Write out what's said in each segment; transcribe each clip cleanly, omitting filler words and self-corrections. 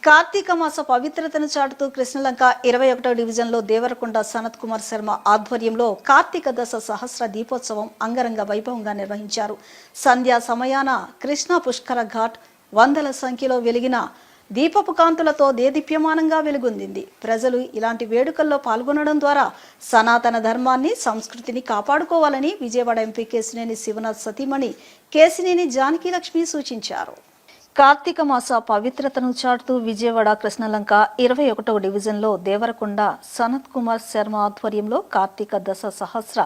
కార్తీక మాస పవిత్రతను చాటుతూ కృష్ణలంక 21వ డివిజన్లో దేవరకొండ సనత్ కుమార్ శర్మ ఆధ్వర్యంలో కార్తీక దశ సహస్ర దీపోత్సవం అంగరంగ వైభవంగా నిర్వహించారు. సంధ్యా సమయాన కృష్ణా పుష్కర ఘాట్ వందల సంఖ్యలో వెలిగిన దీపపు కాంతులతో దేదీప్యమానంగా వెలుగొందింది. ప్రజలు ఇలాంటి వేడుకల్లో పాల్గొనడం ద్వారా సనాతన ధర్మాన్ని, సంస్కృతిని కాపాడుకోవాలని విజయవాడ ఎంపీ కేశినేని శివనాథ్ సతీమణి కేశినేని జానకీలక్ష్మి సూచించారు. కార్తీక మాస పవిత్రతను చాటుతూ విజయవాడ కృష్ణలంక 21వ డివిజన్లో దేవరకొండ సనత్ కుమార్ శర్మ ఆధ్వర్యంలో కార్తీక దశ సహస్ర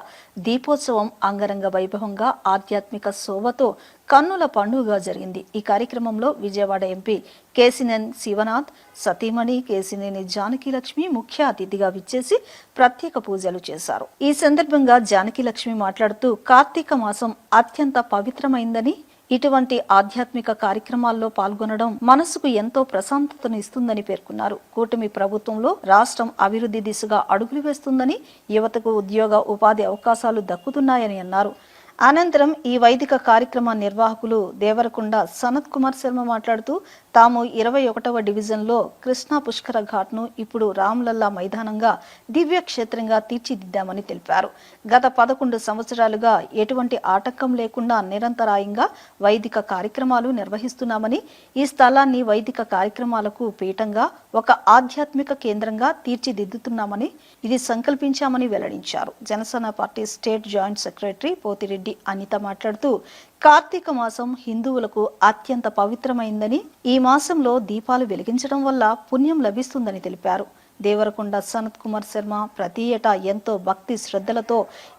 దీపోత్సవం అంగరంగ వైభవంగా ఆధ్యాత్మిక శోభతో కన్నుల పండుగగా జరిగింది. ఈ కార్యక్రమంలో విజయవాడ ఎంపీ కేశినేని శివనాథ్ సతీమణి కేశినేని జానకీలక్ష్మి ముఖ్య అతిథిగా విచ్చేసి ప్రత్యేక పూజలు చేశారు. ఈ సందర్భంగా జానకీలక్ష్మి మాట్లాడుతూ కార్తీక మాసం అత్యంత పవిత్రమైందని, ఇటువంటి ఆధ్యాత్మిక కార్యక్రమాల్లో పాల్గొనడం మనసుకు ఎంతో ప్రశాంతతను ఇస్తుందని పేర్కొన్నారు. కూటమి ప్రభుత్వంలో రాష్ట్రం అభివృద్ధి దిశగా అడుగులు వేస్తుందని, యువతకు ఉద్యోగ ఉపాధి అవకాశాలు దక్కుతున్నాయని అన్నారు. అనంతరం ఈ వైదిక కార్యక్రమ నిర్వాహకులు దేవరకొండ సనత్ కుమార్ శర్మ మాట్లాడుతూ తాము 21వ డివిజన్లో కృష్ణా పుష్కర ఘాట్ను ఇప్పుడు రామ్లల్లా మైదానంగా దివ్య క్షేత్రంగా తీర్చిదిద్దామని తెలిపారు. గత 11 సంవత్సరాలుగా ఎటువంటి ఆటంకం లేకుండా నిరంతరాయంగా వైదిక కార్యక్రమాలు నిర్వహిస్తున్నామని, ఈ స్థలాన్ని వైదిక కార్యక్రమాలకు పీఠంగా ఒక ఆధ్యాత్మిక కేంద్రంగా తీర్చిదిద్దుతున్నామని ఇది సంకల్పించామని వెల్లడించారు. Janasena party state joint secretary Pothireddy Anitha మాట్లాడుతూ కార్తీక మాసం హిందువులకు అత్యంత పవిత్రమైందని, ఈ మాసంలో దీపాలు వెలిగించడం వల్ల పుణ్యం లభిస్తుందని తెలిపారు. దేవరకొండ సనత్ కుమార్ శర్మ ప్రతి ఏటా ఎంతో భక్తి శ్రద్ధలతో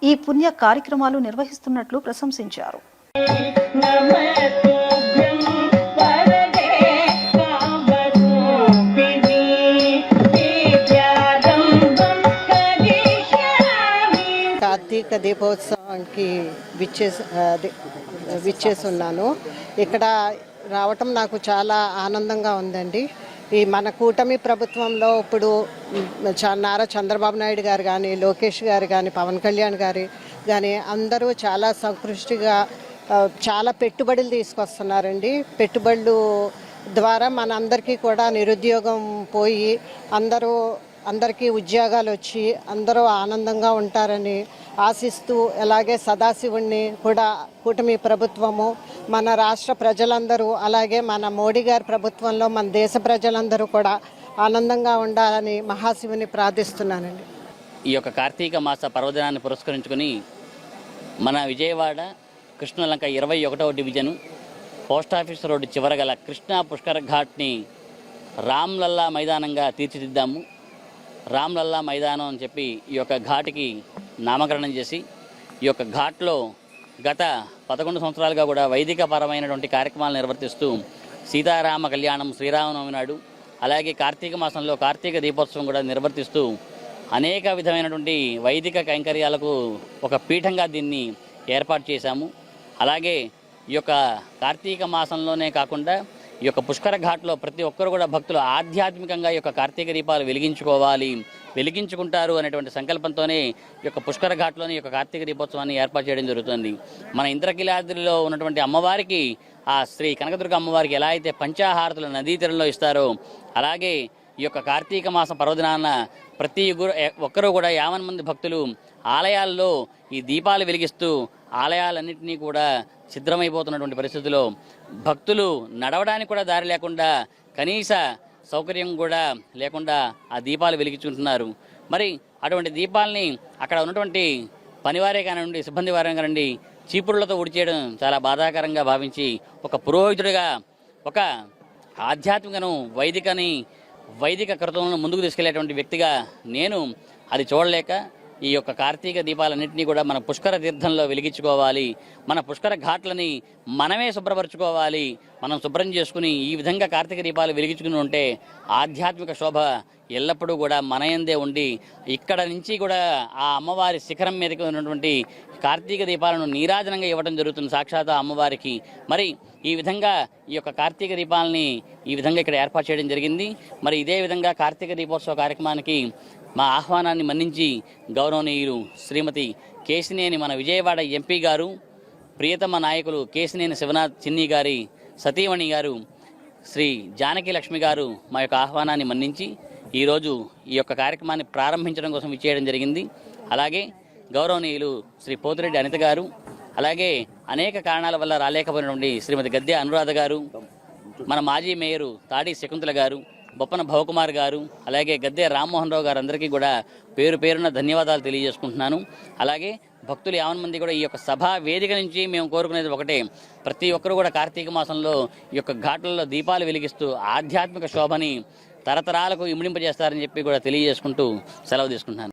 ఈ పుణ్య కార్యక్రమాలు నిర్వహిస్తున్నట్లు ప్రశంసించారు. కార్తీక దీపోత్సవానికి విచ్చేస్తున్నాను. ఇక్కడ రావటం నాకు చాలా ఆనందంగా ఉందండి. ఈ మన కూటమి ప్రభుత్వంలో ఇప్పుడు నారా చంద్రబాబు నాయుడు గారు కానీ, లోకేష్ గారు కానీ, పవన్ కళ్యాణ్ గారు కానీ అందరూ చాలా సంకృష్టిగా చాలా పెట్టుబడులు తీసుకొస్తున్నారండి. పెట్టుబడులు ద్వారా మన అందరికీ కూడా నిరుద్యోగం పోయి అందరికీ ఉద్యోగాలు వచ్చి అందరూ ఆనందంగా ఉంటారని ఆశిస్తూ, అలాగే సదాశివుణ్ణి కూడా కూటమి ప్రభుత్వము, మన రాష్ట్ర ప్రజలందరూ, అలాగే మన మోడీ గారి ప్రభుత్వంలో మన దేశ ప్రజలందరూ కూడా ఆనందంగా ఉండాలని మహాశివుని ప్రార్థిస్తున్నానండి. ఈ యొక్క కార్తీక మాస పర్వదినాన్ని పురస్కరించుకొని మన విజయవాడ కృష్ణలంక 21వ డివిజను పోస్టాఫీస్ రోడ్డు చివర గల కృష్ణా పుష్కర ఘాట్ని రామ్లల్లా మైదానంగా తీర్చిదిద్దాము. రామ్లల్లా మైదానం అని చెప్పి ఈ యొక్క ఘాట్కి నామకరణం చేసి, ఈ యొక్క ఘాట్లో గత 11 సంవత్సరాలుగా కూడా వైదిక పరమైనటువంటి కార్యక్రమాలు నిర్వర్తిస్తూ సీతారామ కళ్యాణం, శ్రీరామనవమి నాడు, అలాగే కార్తీక మాసంలో కార్తీక దీపోత్సవం కూడా నిర్వర్తిస్తూ అనేక విధమైనటువంటి వైదిక కైంకర్యాలకు ఒక పీఠంగా దీన్ని ఏర్పాటు చేశాము. అలాగే ఈ యొక్క కార్తీక మాసంలోనే కాకుండా ఈ యొక్క పుష్కర ఘాట్లో ప్రతి ఒక్కరు కూడా భక్తులు ఆధ్యాత్మికంగా ఈ యొక్క కార్తీక దీపాలు వెలిగించుకుంటారు అనేటువంటి సంకల్పంతోనే ఈ యొక్క పుష్కర ఘాట్లోని ఈ యొక్క కార్తీక దీపోత్సవాన్ని ఏర్పాటు చేయడం జరుగుతుంది. మన ఇంద్రకీలాద్రిలో ఉన్నటువంటి అమ్మవారికి, ఆ శ్రీ కనకదుర్గ అమ్మవారికి ఎలా అయితే పంచాహారతులు నదీ తీరంలో ఇస్తారో, అలాగే ఈ యొక్క కార్తీక మాసం పర్వదినాన ప్రతి ఒక్కరూ కూడా 50 మంది భక్తులు ఆలయాల్లో ఈ దీపాలు వెలిగిస్తూ ఆలయాలన్నింటినీ కూడా ఛిద్రమైపోతున్నటువంటి పరిస్థితుల్లో భక్తులు నడవడానికి కూడా దారి లేకుండా, కనీస సౌకర్యం కూడా లేకుండా ఆ దీపాలు వెలిగించుకుంటున్నారు. మరి అటువంటి దీపాలని అక్కడ ఉన్నటువంటి పనివారే కానివ్వండి, సిబ్బంది వారే కానివ్వండి, చీపురులతో ఉడిచేయడం చాలా బాధాకరంగా భావించి, ఒక పురోహితుడిగా ఒక ఆధ్యాత్మికను వైదిక కృతులను ముందుకు తీసుకెళ్లేటువంటి వ్యక్తిగా నేను అది చూడలేక ఈ యొక్క కార్తీక దీపాలన్నింటినీ కూడా మన పుష్కర తీర్థంలో వెలిగించుకోవాలి, మన పుష్కర ఘాట్లని మనమే శుభ్రపరచుకోవాలి, మనం శుభ్రం చేసుకుని ఈ విధంగా కార్తీక దీపాలు వెలిగించుకుని ఉంటే ఆధ్యాత్మిక శోభ ఎల్లప్పుడూ కూడా మనయందే ఉండి, ఇక్కడ నుంచి కూడా ఆ అమ్మవారి శిఖరం మీదకి ఉన్నటువంటి కార్తీక దీపాలను నీరాజనంగా ఇవ్వడం జరుగుతుంది సాక్షాత్ అమ్మవారికి. మరి ఈ విధంగా ఈ యొక్క కార్తీక దీపాలని ఈ విధంగా ఇక్కడ ఏర్పాటు చేయడం జరిగింది. మరి ఇదే విధంగా కార్తీక దీపోత్సవ కార్యక్రమానికి మా ఆహ్వానాన్ని మన్నించి గౌరవనీయులు శ్రీమతి కేశినేని మన విజయవాడ ఎంపీ గారు, ప్రియతమ నాయకులు కేశినేని శివనాథ్ చిన్ని గారి సతీమణి గారు శ్రీ జానకి లక్ష్మి గారు మా యొక్క ఆహ్వానాన్ని మన్నించి ఈరోజు ఈ యొక్క కార్యక్రమాన్ని ప్రారంభించడం కోసం ఇచ్చేయడం జరిగింది. అలాగే గౌరవనీయులు శ్రీ పోతిరెడ్డి అనిత గారు, అలాగే అనేక కారణాల వల్ల రాలేకపోయినటువంటి శ్రీమతి గద్దె అనురాధ గారు, మన మాజీ మేయరు తాడి శకుంతల గారు, బొప్పన భవకుమార్ గారు, అలాగే గద్దె రామ్మోహన్ రావు గారు అందరికీ కూడా పేరు పేరున ధన్యవాదాలు తెలియజేసుకుంటున్నాను. అలాగే భక్తులు 50 మంది కూడా ఈ యొక్క సభా వేదిక నుంచి మేము కోరుకునేది ఒకటే, ప్రతి ఒక్కరూ కూడా కార్తీక మాసంలో ఈ యొక్క ఘాట్లలో దీపాలు వెలిగిస్తూ ఆధ్యాత్మిక శోభని తరతరాలకు ఇమిడింపజేస్తారని చెప్పి కూడా తెలియజేసుకుంటూ సెలవు తీసుకుంటున్నాను.